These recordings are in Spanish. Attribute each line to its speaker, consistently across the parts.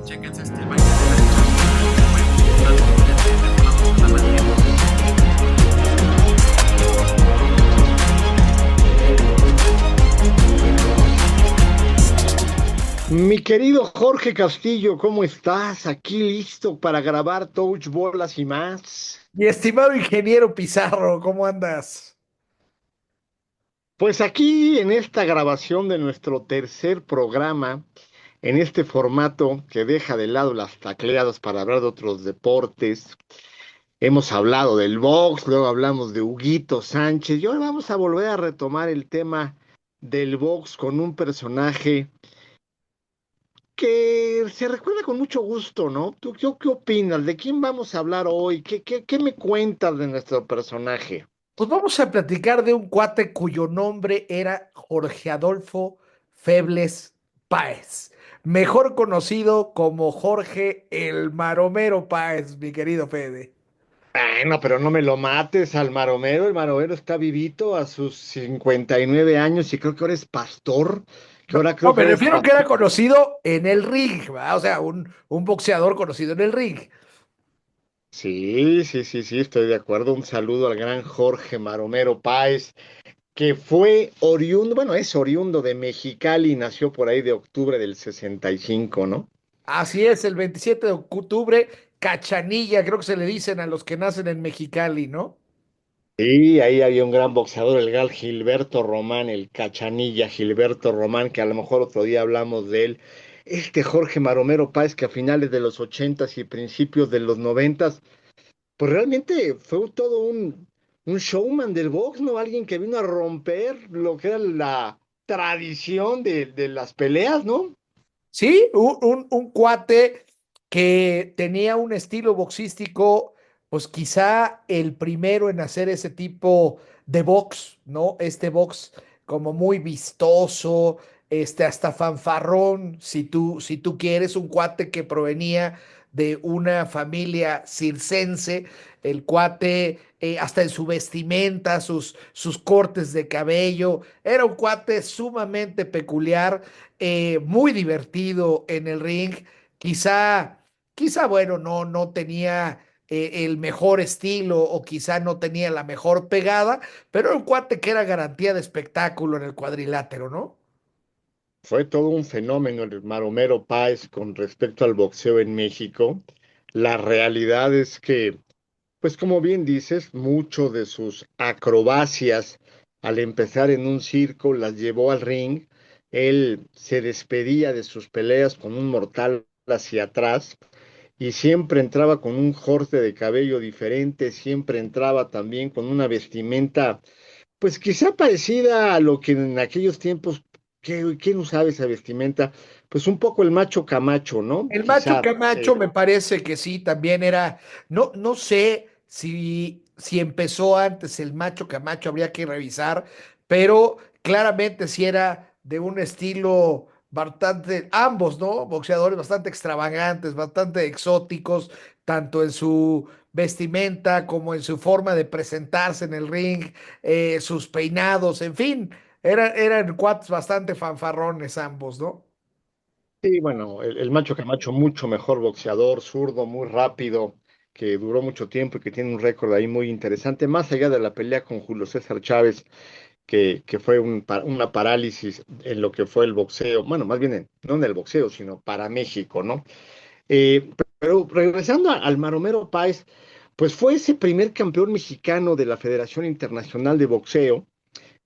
Speaker 1: Chéquense este baile de la chava, que fue importante en el tema de la manera.
Speaker 2: Mi querido Jorge Castillo, ¿cómo estás? Aquí listo para grabar Touch Bolas y más.
Speaker 3: Mi estimado ingeniero Pizarro, ¿cómo andas?
Speaker 2: Pues aquí en esta grabación de nuestro tercer programa, en este formato que deja de lado las tacleadas para hablar de otros deportes, hemos hablado del box, luego hablamos de Huguito Sánchez y ahora vamos a volver a retomar el tema del box con un personaje que se recuerda con mucho gusto, ¿no? ¿Tú qué opinas? ¿De quién vamos a hablar hoy? ¿Qué me cuentas de nuestro personaje?
Speaker 3: Pues vamos a platicar de un cuate cuyo nombre era Jorge Adolfo Febles Páez, mejor conocido como Jorge el Maromero Páez, mi querido Fede.
Speaker 2: Ay, no, pero no me lo mates al Maromero. El Maromero está vivito a sus 59 años y creo que ahora es pastor. Que
Speaker 3: No,
Speaker 2: ahora
Speaker 3: no,
Speaker 2: creo que
Speaker 3: me
Speaker 2: ahora es
Speaker 3: refiero que era
Speaker 2: pastor.
Speaker 3: conocido en el ring, ¿va? O sea, un boxeador conocido en el ring.
Speaker 2: Sí, estoy de acuerdo. Un saludo al gran Jorge Maromero Páez, que fue oriundo, bueno, es oriundo de Mexicali y nació por ahí de octubre del 65, ¿no?
Speaker 3: Así es, el 27 de octubre, Cachanilla, creo que se le dicen a los que nacen en Mexicali, ¿no?
Speaker 2: Y ahí había un gran boxeador, el gal Gilberto Román, el cachanilla Gilberto Román, que a lo mejor otro día hablamos de él. Este Jorge Maromero Páez, que a finales de los ochentas y principios de los noventas, pues realmente fue todo un showman del box, ¿no? Alguien que vino a romper lo que era la tradición de las peleas, ¿no?
Speaker 3: Sí, un cuate que tenía un estilo boxístico, pues quizá el primero en hacer ese tipo de box, ¿no? Este box como muy vistoso, hasta fanfarrón, si tú quieres, un cuate que provenía de una familia circense, el cuate, hasta en su vestimenta, sus cortes de cabello, era un cuate sumamente peculiar, muy divertido en el ring. Quizá, quizá bueno, no tenía el mejor estilo o quizá no tenía la mejor pegada, pero era un cuate que era garantía de espectáculo en el cuadrilátero, ¿no?
Speaker 2: Fue todo un fenómeno el Maromero Páez con respecto al boxeo en México. La realidad es que pues como bien dices, mucho de sus acrobacias al empezar en un circo las llevó al ring. Él se despedía de sus peleas con un mortal hacia atrás y siempre entraba con un corte de cabello diferente, siempre entraba también con una vestimenta, pues quizá parecida a lo que en aquellos tiempos, ¿quién usaba esa vestimenta? Pues un poco el macho Camacho, ¿no?
Speaker 3: El Macho
Speaker 2: Quizá.
Speaker 3: Camacho me parece que sí, también era, no sé si empezó antes el Macho Camacho, habría que revisar, pero claramente sí era de un estilo bastante, ambos, ¿no? Boxeadores bastante extravagantes, bastante exóticos, tanto en su vestimenta como en su forma de presentarse en el ring, sus peinados, en fin, eran cuates bastante fanfarrones ambos, ¿no?
Speaker 2: Sí, bueno, el Macho Camacho, mucho mejor boxeador, zurdo, muy rápido, que duró mucho tiempo y que tiene un récord ahí muy interesante, más allá de la pelea con Julio César Chávez, que fue una parálisis en lo que fue el boxeo, bueno, más bien no en el boxeo, sino para México, ¿no? Pero regresando al Maromero Páez, pues fue ese primer campeón mexicano de la Federación Internacional de Boxeo.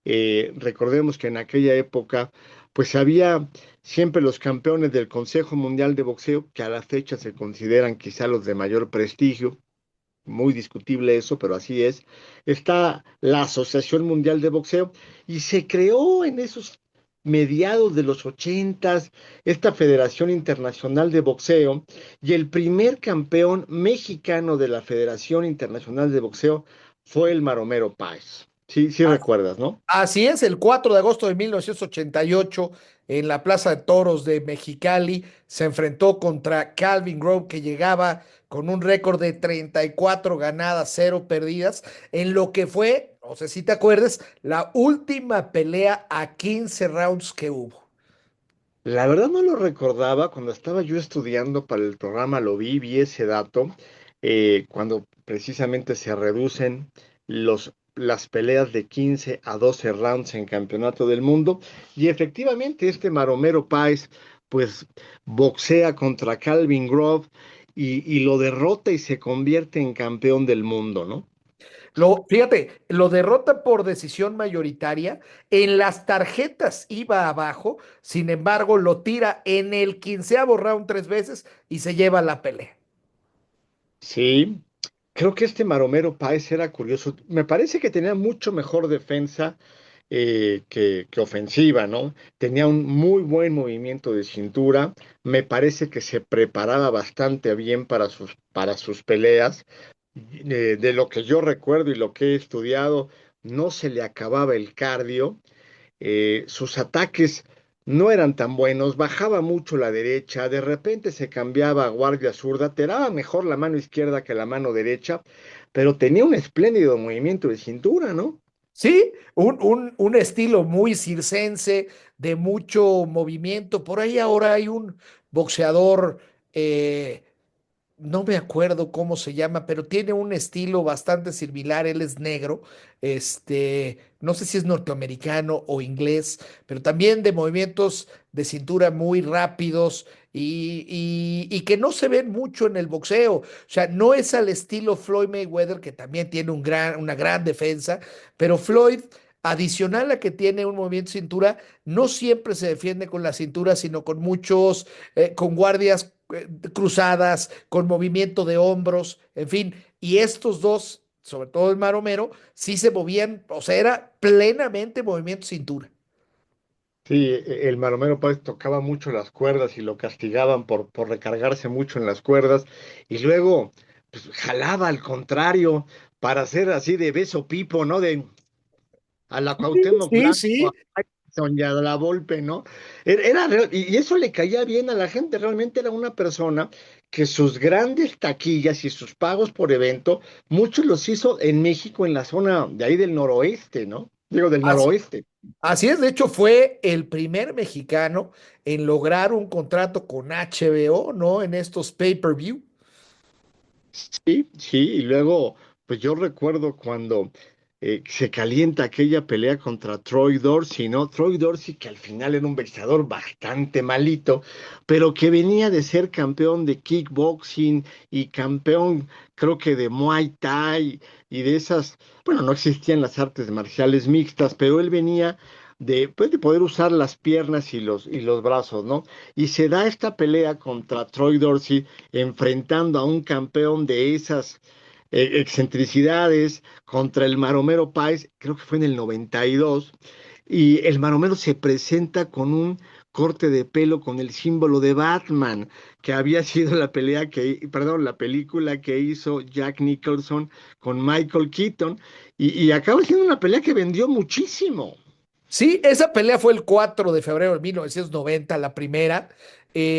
Speaker 2: Recordemos que en aquella época, pues había siempre los campeones del Consejo Mundial de Boxeo, que a la fecha se consideran quizá los de mayor prestigio, muy discutible eso, pero así es. Está la Asociación Mundial de Boxeo y se creó en esos mediados de los ochentas esta Federación Internacional de Boxeo y el primer campeón mexicano de la Federación Internacional de Boxeo fue el Maromero Páez. Sí, sí recuerdas, ¿no?
Speaker 3: Así es, el 4 de agosto de 1988, en la Plaza de Toros de Mexicali, se enfrentó contra Calvin Grove, que llegaba con un récord de 34 ganadas, 0 perdidas, en lo que fue, no sé si te acuerdas, la última pelea a 15 rounds que hubo.
Speaker 2: La verdad no lo recordaba, cuando estaba yo estudiando para el programa lo vi ese dato, cuando precisamente se reducen las peleas de 15 a 12 rounds en Campeonato del Mundo, y efectivamente este Maromero Páez pues boxea contra Calvin Grove y lo derrota y se convierte en campeón del mundo, ¿no?
Speaker 3: Fíjate, lo derrota por decisión mayoritaria. En las tarjetas iba abajo, sin embargo, lo tira en el quinceavo round tres veces y se lleva la pelea.
Speaker 2: Sí, creo que este Maromero Páez era curioso. Me parece que tenía mucho mejor defensa que ofensiva, ¿no? Tenía un muy buen movimiento de cintura. Me parece que se preparaba bastante bien para sus peleas. De lo que yo recuerdo y lo que he estudiado, no se le acababa el cardio. Sus ataques no eran tan buenos, bajaba mucho la derecha, de repente se cambiaba a guardia zurda, te daba mejor la mano izquierda que la mano derecha, pero tenía un espléndido movimiento de cintura, ¿no?
Speaker 3: Sí, un estilo muy circense, de mucho movimiento. Por ahí ahora hay un boxeador, eh, no me acuerdo cómo se llama, pero tiene un estilo bastante similar. Él es negro, no sé si es norteamericano o inglés, pero también de movimientos de cintura muy rápidos y que no se ven mucho en el boxeo. O sea, no es al estilo Floyd Mayweather, que también tiene una gran defensa, pero Floyd, adicional a que tiene un movimiento de cintura, no siempre se defiende con la cintura, sino con con guardias cruzadas, con movimiento de hombros, en fin. Y estos dos, sobre todo el Maromero, sí se movían, o sea, era plenamente movimiento cintura.
Speaker 2: Sí, el Maromero Páez tocaba mucho las cuerdas y lo castigaban por recargarse mucho en las cuerdas y luego pues, jalaba al contrario para hacer así de beso pipo, ¿no? De a la Cuauhtémoc
Speaker 3: Sí,
Speaker 2: Blanco,
Speaker 3: sí.
Speaker 2: a Tyson y a la Volpe, ¿no? Y eso le caía bien a la gente, realmente era una persona que sus grandes taquillas y sus pagos por evento, muchos los hizo en México, en la zona de ahí del noroeste, ¿no? Digo, del
Speaker 3: Así,
Speaker 2: noroeste.
Speaker 3: así es, de hecho fue el primer mexicano en lograr un contrato con HBO, ¿no? En estos pay-per-view.
Speaker 2: Sí, sí, y luego, pues yo recuerdo cuando se calienta aquella pelea contra Troy Dorsey, ¿no? Troy Dorsey, que al final era un boxeador bastante malito, pero que venía de ser campeón de kickboxing y campeón, creo que de Muay Thai y de esas, bueno, no existían las artes marciales mixtas, pero él venía de, pues, de poder usar las piernas y los brazos, ¿no? Y se da esta pelea contra Troy Dorsey enfrentando a un campeón de esas excentricidades contra el Maromero Páez, creo que fue en el 92, y el Maromero se presenta con un corte de pelo con el símbolo de Batman, que había sido perdón, la película que hizo Jack Nicholson con Michael Keaton, y acaba siendo una pelea que vendió muchísimo.
Speaker 3: Sí, esa pelea fue el 4 de febrero de 1990, la primera,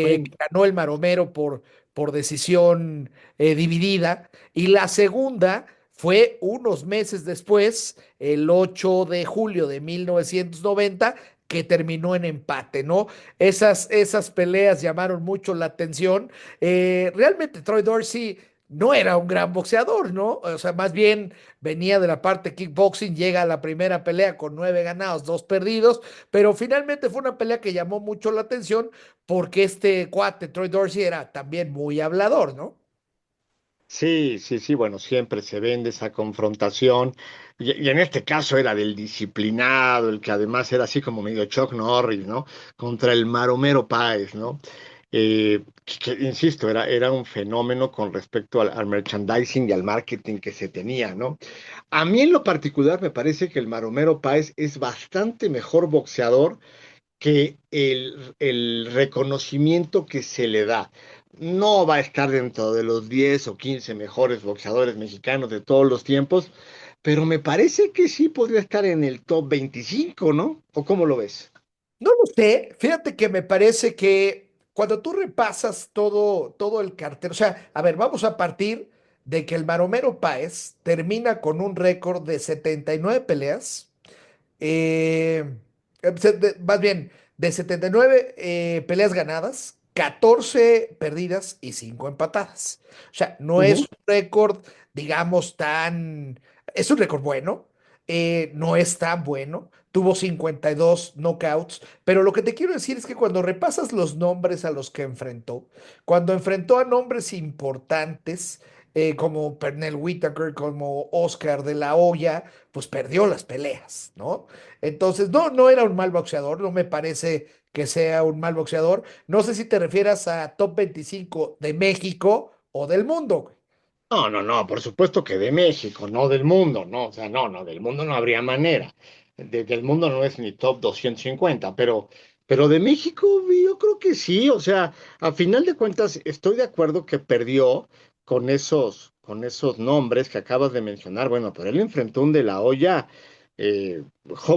Speaker 2: Fue
Speaker 3: que ganó el Maromero por decisión dividida, y la segunda fue unos meses después, el 8 de julio de 1990, que terminó en empate, ¿no? Esas peleas llamaron mucho la atención. Realmente Troy Dorsey no era un gran boxeador, ¿no? O sea, más bien venía de la parte kickboxing, llega a la primera pelea con 9 ganados, 2 perdidos, pero finalmente fue una pelea que llamó mucho la atención porque este cuate, Troy Dorsey, era también muy hablador, ¿no?
Speaker 2: Sí, sí, sí, bueno, siempre se vende esa confrontación, y en este caso era del disciplinado, el que además era así como medio Chuck Norris, ¿no? Contra el Maromero Páez, ¿no? Insisto, era un fenómeno con respecto al merchandising y al marketing que se tenía, ¿no? A mí en lo particular me parece que el Maromero Páez es bastante mejor boxeador que el reconocimiento que se le da. No va a estar dentro de los 10 o 15 mejores boxeadores mexicanos de todos los tiempos, pero me parece que sí podría estar en el top 25, ¿no? ¿O cómo lo ves?
Speaker 3: No lo sé, fíjate que me parece que cuando tú repasas todo el cartel, o sea, a ver, vamos a partir de que el Maromero Páez termina con un récord de 79 peleas, eh, más bien, De 79 peleas ganadas, 14 perdidas y 5 empatadas. O sea, no es
Speaker 2: Ujú.
Speaker 3: un récord, digamos, tan... Es un récord bueno, no es tan bueno. Tuvo 52 knockouts, pero lo que te quiero decir es que cuando repasas los nombres a los que enfrentó, cuando enfrentó a nombres importantes, como Pernell Whitaker, como Oscar de la Hoya, pues perdió las peleas, ¿no? Entonces, no, no era un mal boxeador, no me parece que sea un mal boxeador. No sé si te refieras a top 25 de México o del mundo, güey.
Speaker 2: No, no, no, por supuesto que de México, no del mundo, no, o sea, no, no, del mundo no habría manera. Del mundo no es ni top 250, pero de México yo creo que sí, o sea, a final de cuentas estoy de acuerdo que perdió con esos nombres que acabas de mencionar, bueno, pero él enfrentó un De La Hoya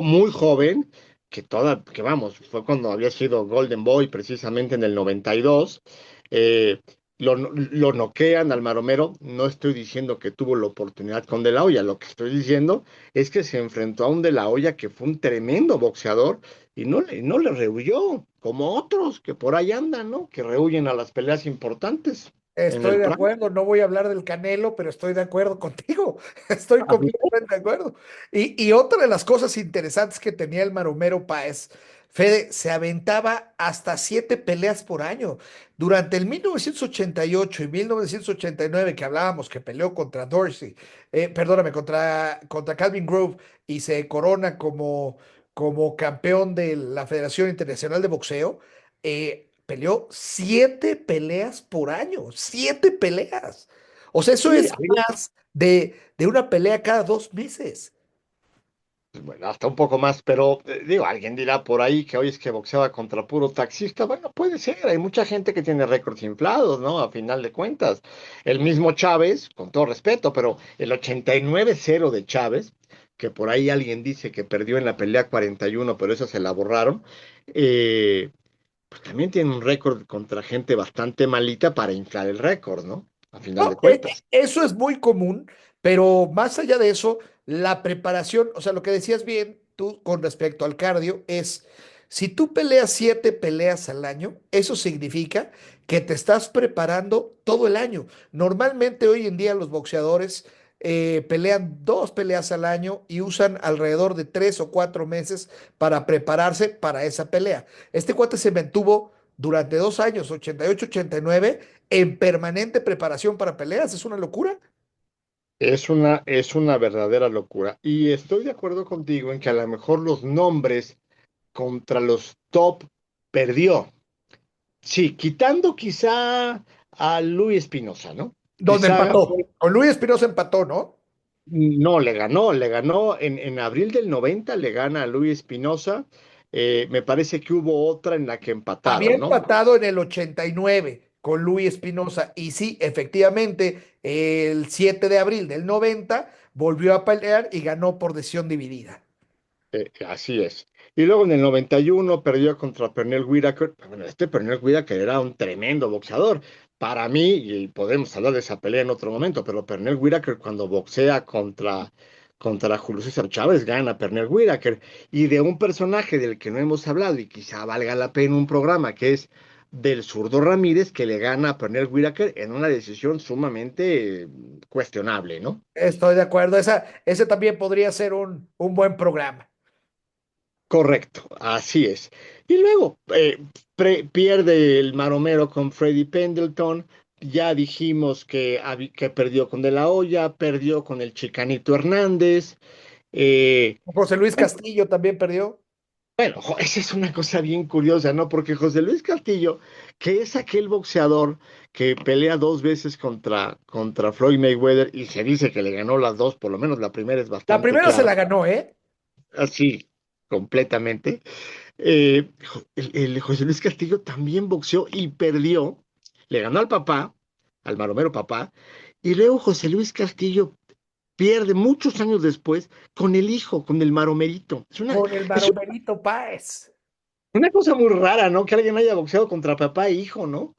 Speaker 2: muy joven, que vamos, fue cuando había sido Golden Boy precisamente en el 92. eh, lo noquean al Maromero. No estoy diciendo que tuvo la oportunidad con De La Hoya, lo que estoy diciendo es que se enfrentó a un De La Hoya que fue un tremendo boxeador y no le rehuyó, como otros que por ahí andan, ¿no? Que rehuyen a las peleas importantes en
Speaker 3: Estoy
Speaker 2: el
Speaker 3: de
Speaker 2: prime.
Speaker 3: acuerdo, no voy a hablar del Canelo, pero estoy de acuerdo contigo. Estoy
Speaker 2: Ah, bien.
Speaker 3: completamente de acuerdo. Y otra de las cosas interesantes que tenía el Maromero Páez, Fede, se aventaba hasta 7 peleas por año. Durante el 1988 y 1989, que hablábamos que peleó contra Dorsey, perdóname, contra Calvin Grove y se corona como campeón de la Federación Internacional de Boxeo, peleó 7 peleas por año, 7 peleas. O sea, eso
Speaker 2: Sí,
Speaker 3: es más de una pelea cada 2 meses.
Speaker 2: bueno, hasta un poco más, pero digo, alguien dirá por ahí que hoy es que boxeaba contra puro taxista. Bueno, puede ser, hay mucha gente que tiene récords inflados, ¿no? A final de cuentas. El mismo Chávez, con todo respeto, pero el 89-0 de Chávez, que por ahí alguien dice que perdió en la pelea 41, pero eso se la borraron, eh, pues también tiene un récord contra gente bastante malita para inflar el récord, ¿no? A final de
Speaker 3: No,
Speaker 2: cuentas.
Speaker 3: eso es muy común, pero más allá de eso, la preparación, o sea, lo que decías bien tú con respecto al cardio es, si tú peleas 7 peleas al año, eso significa que te estás preparando todo el año. Normalmente hoy en día los boxeadores pelean 2 peleas al año y usan alrededor de 3 o 4 meses para prepararse para esa pelea. Este cuate se mantuvo durante 2 años, 88, 89 en permanente preparación para peleas. Es una locura.
Speaker 2: Es una verdadera locura. Y estoy de acuerdo contigo en que a lo mejor los nombres contra los top perdió. Sí, quitando quizá a Luis Espinosa, ¿no?
Speaker 3: Donde
Speaker 2: Quizá
Speaker 3: empató. Con Luis Espinosa empató, ¿no?
Speaker 2: no, le ganó en abril del 90, le gana a Luis Espinosa. Me parece que hubo otra en la que
Speaker 3: Había
Speaker 2: empataron, ¿no?
Speaker 3: empatado en el 89 con Luis Espinosa. Y sí, efectivamente, el 7 de abril del 90 volvió a pelear y ganó por decisión dividida.
Speaker 2: Así es. Y luego en el 91 perdió contra Pernell Whitaker. Bueno, este Pernell Whitaker era un tremendo boxeador. Para mí, y podemos hablar de esa pelea en otro momento, pero Pernell Whitaker cuando boxea contra Julio César Chávez gana Pernell Whitaker. Y de un personaje del que no hemos hablado y quizá valga la pena un programa, que es del zurdo Ramírez, que le gana a Pernell Whitaker en una decisión sumamente cuestionable, ¿no?
Speaker 3: Estoy de acuerdo. Ese también podría ser un buen programa.
Speaker 2: Correcto, así es. Y luego pierde el Maromero con Freddy Pendleton. Ya dijimos que perdió con De La Hoya, perdió con el Chicanito Hernández. Eh,
Speaker 3: José Luis Castillo también perdió.
Speaker 2: bueno, esa es una cosa bien curiosa, ¿no? Porque José Luis Castillo, que es aquel boxeador que pelea 2 veces contra Floyd Mayweather y se dice que le ganó las dos, por lo menos la primera es
Speaker 3: La
Speaker 2: bastante
Speaker 3: primera se
Speaker 2: clara,
Speaker 3: la ganó, ¿eh?
Speaker 2: así, completamente. El José Luis Castillo también boxeó y perdió. Le ganó al papá, al maromero papá, y luego José Luis Castillo pierde muchos años después con el hijo, con el maromerito. Es una,
Speaker 3: Con el
Speaker 2: es
Speaker 3: Maromerito Páez.
Speaker 2: una cosa muy rara, ¿no? Que alguien haya boxeado contra papá e hijo, ¿no?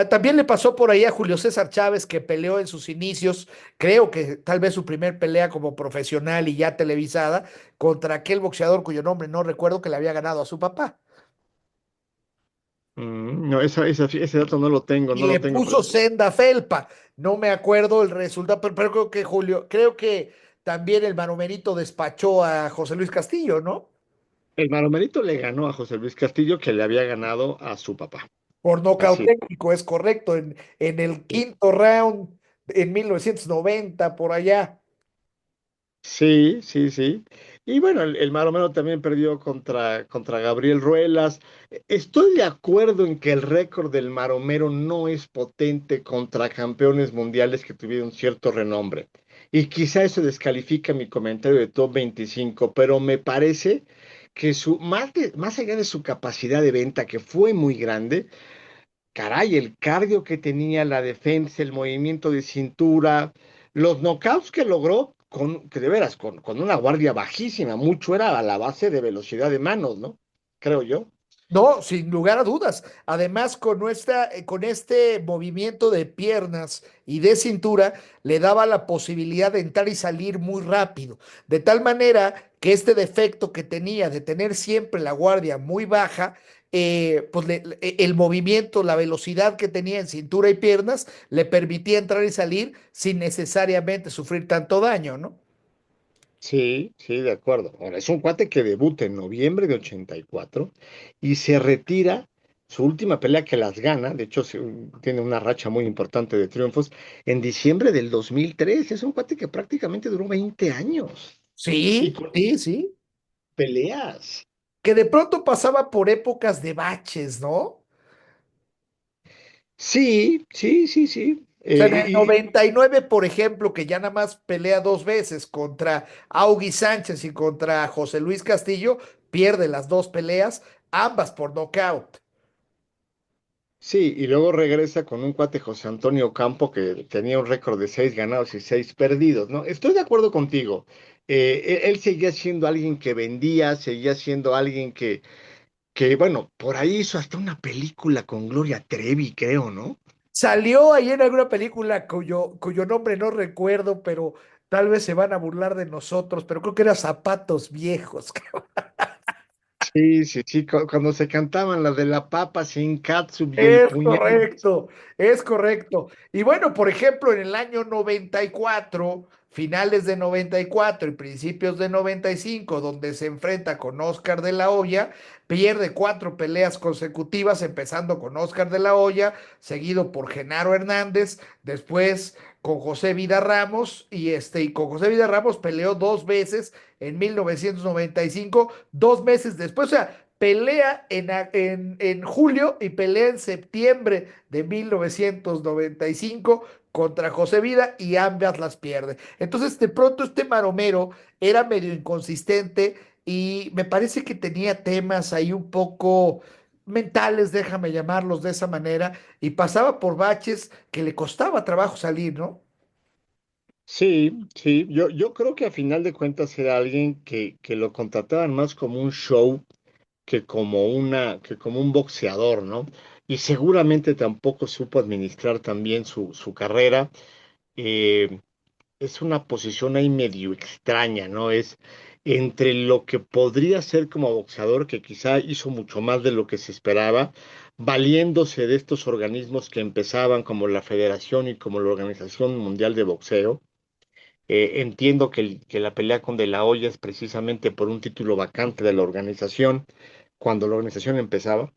Speaker 3: También le pasó por ahí a Julio César Chávez, que peleó en sus inicios, creo que tal vez su primer pelea como profesional y ya televisada, contra aquel boxeador cuyo nombre no recuerdo que le había ganado a su papá.
Speaker 2: No, ese dato no lo tengo,
Speaker 3: Y
Speaker 2: no lo
Speaker 3: le
Speaker 2: tengo
Speaker 3: puso
Speaker 2: presente.
Speaker 3: senda felpa. No me acuerdo el resultado, pero creo que Julio, creo que también el Manumerito despachó a José Luis Castillo, ¿no?
Speaker 2: El Maromerito le ganó a José Luis Castillo, que le había ganado a su papá.
Speaker 3: Por nocaut
Speaker 2: Así.
Speaker 3: técnico, es correcto, en el quinto round en 1990 por allá.
Speaker 2: Sí, sí, sí. Y bueno, el Maromero también perdió contra Gabriel Ruelas. Estoy de acuerdo en que el récord del Maromero no es potente contra campeones mundiales que tuvieron cierto renombre. Y quizá eso descalifica mi comentario de top 25, pero me parece que más allá de su capacidad de venta, que fue muy grande, caray, el cardio que tenía, la defensa, el movimiento de cintura, los knockouts que logró, que de veras, con una guardia bajísima, mucho era a la base de velocidad de manos, ¿no? Creo yo.
Speaker 3: No, sin lugar a dudas. Además, con este movimiento de piernas y de cintura, le daba la posibilidad de entrar y salir muy rápido. De tal manera que este defecto que tenía de tener siempre la guardia muy baja, pues el movimiento, la velocidad que tenía en cintura y piernas, le permitía entrar y salir sin necesariamente sufrir tanto daño, ¿no?
Speaker 2: Sí, sí, de acuerdo. Ahora, es un cuate que debuta en noviembre de 84 y se retira. Su última pelea que las gana, de hecho tiene una racha muy importante de triunfos, en diciembre del 2003. Es un cuate que prácticamente duró 20 años y
Speaker 3: Sí,
Speaker 2: con
Speaker 3: sí, sí.
Speaker 2: peleas.
Speaker 3: Que de pronto pasaba por épocas de baches, ¿no?
Speaker 2: Sí, sí, sí, sí.
Speaker 3: O sea, en el 99, por ejemplo, que ya nada más pelea dos veces contra Augie Sánchez y contra José Luis Castillo, pierde las dos peleas, ambas por nocaut.
Speaker 2: Sí, y luego regresa con un cuate José Antonio Campo que tenía un récord de 6 ganados y 6 perdidos, ¿no? Estoy de acuerdo contigo. Él seguía siendo alguien que vendía, seguía siendo alguien bueno, por ahí hizo hasta una película con Gloria Trevi, creo, ¿no?
Speaker 3: Salió ahí en alguna película cuyo nombre no recuerdo, pero tal vez se van a burlar de nosotros, pero creo que era Zapatos Viejos.
Speaker 2: Sí, sí, sí, cuando se cantaban las de la papa sin catsup y el
Speaker 3: Es
Speaker 2: puñal.
Speaker 3: correcto, es correcto. Y bueno, por ejemplo, en el año 94, finales de 94 y principios de 95, donde se enfrenta con Oscar de la Hoya, pierde cuatro peleas consecutivas, empezando con Oscar de la Hoya, seguido por Genaro Hernández, después con José Vida Ramos, y con José Vida Ramos peleó dos veces en 1995, 2 meses después, o sea, pelea en julio y pelea en septiembre de 1995 contra José Vida y ambas las pierde. Entonces, de pronto este Maromero era medio inconsistente y me parece que tenía temas ahí un poco mentales, déjame llamarlos de esa manera, y pasaba por baches que le costaba trabajo salir, ¿no?
Speaker 2: Sí, sí, yo creo que a final de cuentas era alguien que lo contrataban más como un show que como un boxeador, ¿no? Y seguramente tampoco supo administrar también su carrera. Eh, es una posición ahí medio extraña, ¿no? Es entre lo que podría ser como boxeador, que quizá hizo mucho más de lo que se esperaba, valiéndose de estos organismos que empezaban como la Federación y como la Organización Mundial de Boxeo. Entiendo que la pelea con De La Hoya es precisamente por un título vacante de la organización, cuando la organización empezaba.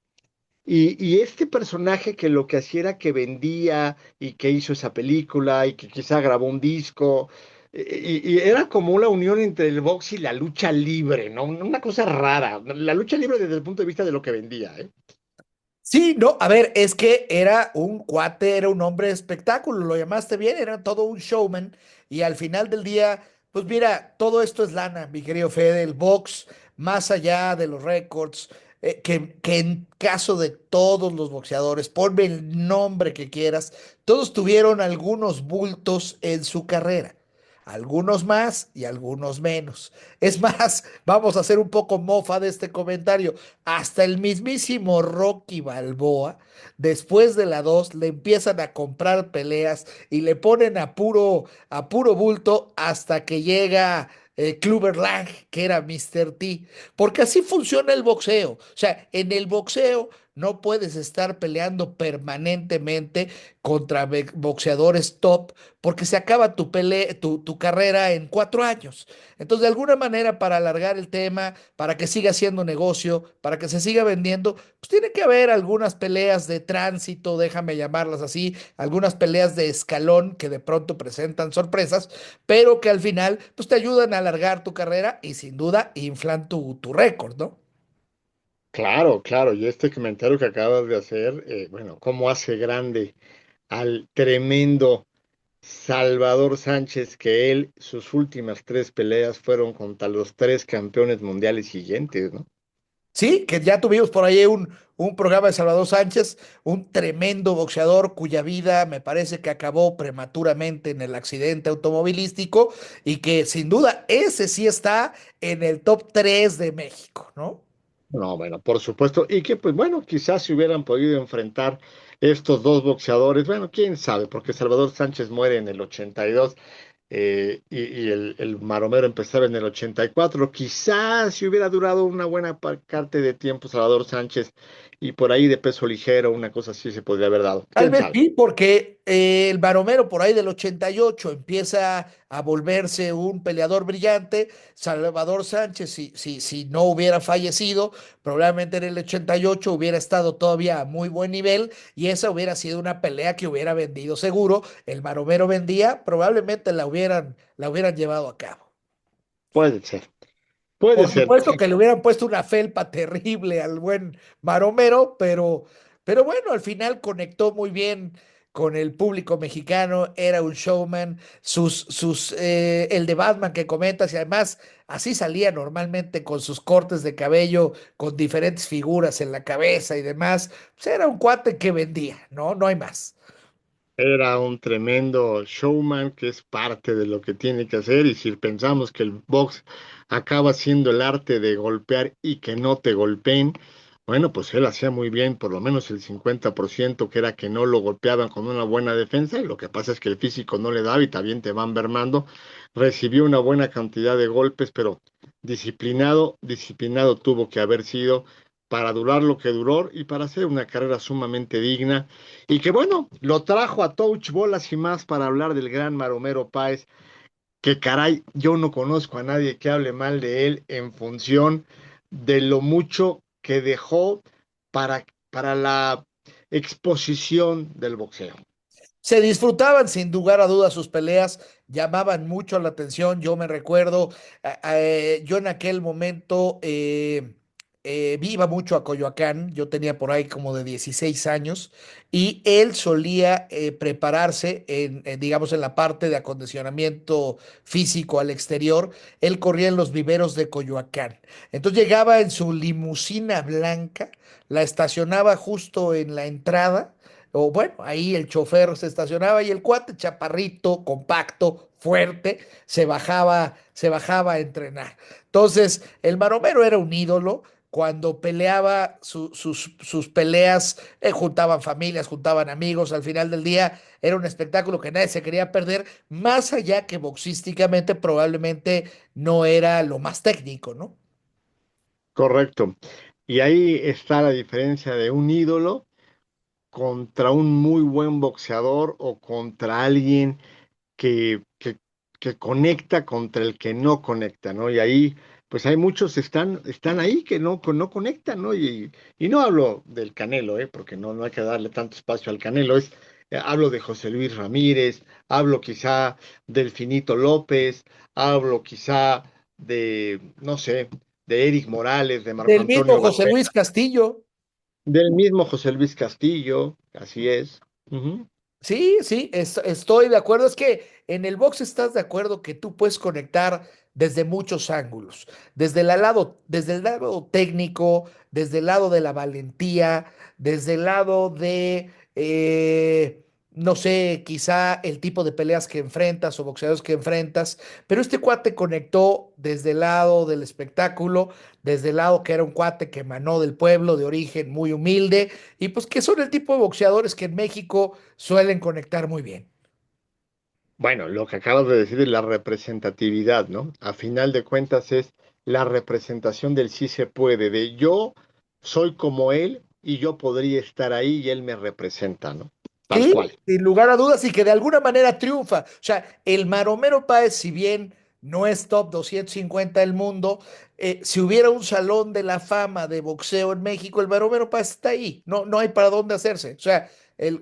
Speaker 2: Y este personaje que lo que hacía era que vendía y que hizo esa película y que quizá grabó un disco, y era como una unión entre el box y la lucha libre, ¿no? Una cosa rara. La lucha libre desde el punto de vista de lo que vendía, ¿eh?
Speaker 3: Sí, no, a ver, es que era un cuate, era un hombre de espectáculo, lo llamaste bien, era todo un showman y al final del día, pues mira, todo esto es lana, mi querido Fede, el box, más allá de los récords, que en caso de todos los boxeadores, ponme el nombre que quieras, todos tuvieron algunos bultos en su carrera. Algunos más y algunos menos. Es más, vamos a hacer un poco mofa de este comentario. Hasta el mismísimo Rocky Balboa, después de la 2 le empiezan a comprar peleas y le ponen a puro bulto hasta que llega Clubber Lang, que era Mr. T. Porque así funciona el boxeo. O sea, en el boxeo no puedes estar peleando permanentemente contra boxeadores top porque se acaba tu carrera en 4 años. Entonces, de alguna manera, para alargar el tema, para que siga siendo negocio, para que se siga vendiendo, pues tiene que haber algunas peleas de tránsito, déjame llamarlas así, algunas peleas de escalón que de pronto presentan sorpresas, pero que al final pues te ayudan a alargar tu carrera y sin duda inflan tu récord, ¿no?
Speaker 2: Claro, claro, y este comentario que acabas de hacer, bueno, cómo hace grande al tremendo Salvador Sánchez, que él, sus últimas tres peleas fueron contra los tres campeones mundiales siguientes, ¿no?
Speaker 3: Sí, que ya tuvimos por ahí un programa de Salvador Sánchez, un tremendo boxeador cuya vida me parece que acabó prematuramente en el accidente automovilístico y que sin duda ese sí está en el top 3 de México, ¿no?
Speaker 2: No, bueno, por supuesto, y que pues bueno, quizás se hubieran podido enfrentar estos dos boxeadores, bueno, quién sabe, porque Salvador Sánchez muere en el 82 y el Maromero empezaba en el 84. Quizás si hubiera durado una buena parte de tiempo Salvador Sánchez y por ahí de peso ligero, una cosa así se podría haber dado.
Speaker 3: Tal
Speaker 2: ¿Quién
Speaker 3: vez
Speaker 2: sabe?
Speaker 3: sí, porque el Baromero por ahí del 88 empieza a volverse un peleador brillante. Salvador Sánchez, si no hubiera fallecido, probablemente en el 88 hubiera estado todavía a muy buen nivel y esa hubiera sido una pelea que hubiera vendido seguro. El Baromero vendía, probablemente la hubieran llevado a cabo.
Speaker 2: Puede ser, puede
Speaker 3: Por
Speaker 2: ser.
Speaker 3: supuesto que le hubieran puesto una felpa terrible al buen Maromero, pero bueno, al final conectó muy bien con el público mexicano, era un showman, el de Batman que comentas, y además así salía normalmente con sus cortes de cabello, con diferentes figuras en la cabeza y demás, pues era un cuate que vendía, ¿no? No hay más.
Speaker 2: Era un tremendo showman que es parte de lo que tiene que hacer y si pensamos que el box acaba siendo el arte de golpear y que no te golpeen, bueno, pues él hacía muy bien por lo menos el 50% que era que no lo golpeaban con una buena defensa y lo que pasa es que el físico no le daba y también te van mermando. Recibió una buena cantidad de golpes, pero disciplinado, disciplinado tuvo que haber sido para durar lo que duró y para hacer una carrera sumamente digna y que bueno, lo trajo a Touch Bolas y más para hablar del gran Maromero Páez, que caray, yo no conozco a nadie que hable mal de él en función de lo mucho que dejó para la exposición del boxeo.
Speaker 3: Se disfrutaban sin lugar a dudas sus peleas, llamaban mucho la atención. Yo me recuerdo, yo en aquel momento iba mucho a Coyoacán, yo tenía por ahí como de 16 años y él solía prepararse digamos, en la parte de acondicionamiento físico al exterior. Él corría en los viveros de Coyoacán. Entonces llegaba en su limusina blanca, la estacionaba justo en la entrada o bueno, ahí el chofer se estacionaba y el cuate chaparrito, compacto, fuerte, se bajaba a entrenar. Entonces, el Maromero era un ídolo. Cuando peleaba sus peleas, juntaban familias, juntaban amigos. Al final del día era un espectáculo que nadie se quería perder, más allá que boxísticamente probablemente no era lo más técnico, ¿no?
Speaker 2: Correcto. Y ahí está la diferencia de un ídolo contra un muy buen boxeador o contra alguien que, que, que conecta contra el que no conecta, ¿no? Y ahí, pues hay muchos están ahí que no conectan, ¿no? Y no hablo del Canelo, ¿eh? Porque no hay que darle tanto espacio al Canelo, hablo de José Luis Ramírez, hablo quizá del Finito López, hablo quizá de, no sé, de Eric Morales, de Marco
Speaker 3: Del mismo
Speaker 2: Antonio
Speaker 3: José
Speaker 2: Barrera,
Speaker 3: Luis Castillo.
Speaker 2: del mismo José Luis Castillo, así es. Ujú.
Speaker 3: Sí, sí, estoy de acuerdo. Es que en el box estás de acuerdo que tú puedes conectar desde muchos ángulos, desde el lado técnico, desde el lado de la valentía, desde el lado de, no sé, quizá el tipo de peleas que enfrentas o boxeadores que enfrentas, pero este cuate conectó desde el lado del espectáculo, desde el lado que era un cuate que emanó del pueblo de origen muy humilde y pues que son el tipo de boxeadores que en México suelen conectar muy bien.
Speaker 2: Bueno, lo que acabas de decir es la representatividad, ¿no? A final de cuentas es la representación del sí se puede, de yo soy como él y yo podría estar ahí y él me representa, ¿no? Tal
Speaker 3: Sí,
Speaker 2: cual.
Speaker 3: sin lugar a dudas, y que de alguna manera triunfa. O sea, el Maromero Páez, si bien no es top 250 del mundo, si hubiera un salón de la fama de boxeo en México, el Maromero Páez está ahí. No, no hay para dónde hacerse. O sea,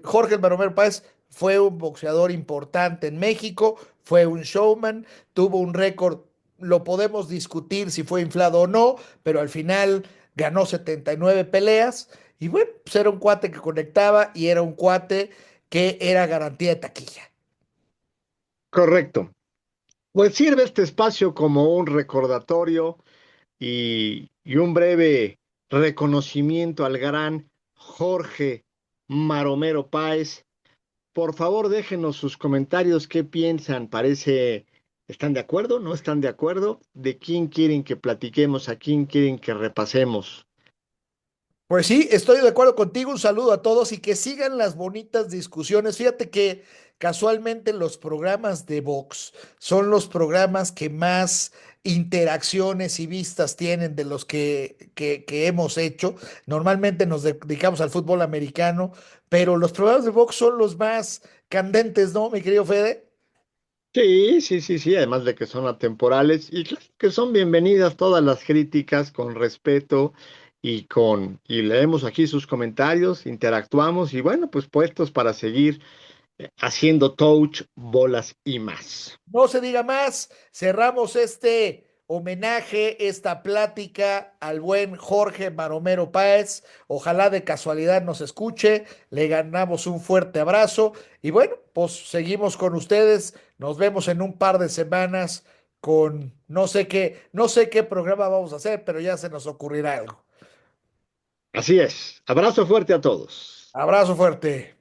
Speaker 3: Jorge el Maromero Páez fue un boxeador importante en México, fue un showman, tuvo un récord, lo podemos discutir si fue inflado o no, pero al final ganó 79 peleas. Y bueno, pues era un cuate que conectaba y era un cuate que era garantía de taquilla.
Speaker 2: Correcto. Pues sirve este espacio como un recordatorio y un breve reconocimiento al gran Jorge Maromero Páez. Por favor, déjenos sus comentarios, qué piensan, parece, ¿están de acuerdo? ¿No están de acuerdo? ¿De quién quieren que platiquemos? ¿A quién quieren que repasemos?
Speaker 3: Pues sí, estoy de acuerdo contigo. Un saludo a todos y que sigan las bonitas discusiones. Fíjate que casualmente los programas de Vox son los programas que más interacciones y vistas tienen de los que hemos hecho. Normalmente nos dedicamos al fútbol americano, pero los programas de Vox son los más candentes, ¿no, mi querido Fede?
Speaker 2: Sí, sí, sí, sí, además de que son atemporales y claro que son bienvenidas todas las críticas con respeto y leemos aquí sus comentarios, interactuamos y bueno, pues puestos para seguir haciendo touch, bolas y más.
Speaker 3: No se diga más, cerramos este homenaje, esta plática al buen Jorge Maromero Páez. Ojalá de casualidad nos escuche, le ganamos un fuerte abrazo y bueno, pues seguimos con ustedes. Nos vemos en un par de semanas con no sé qué programa vamos a hacer, pero ya se nos ocurrirá algo.
Speaker 2: Así es, abrazo fuerte a todos.
Speaker 3: Abrazo fuerte.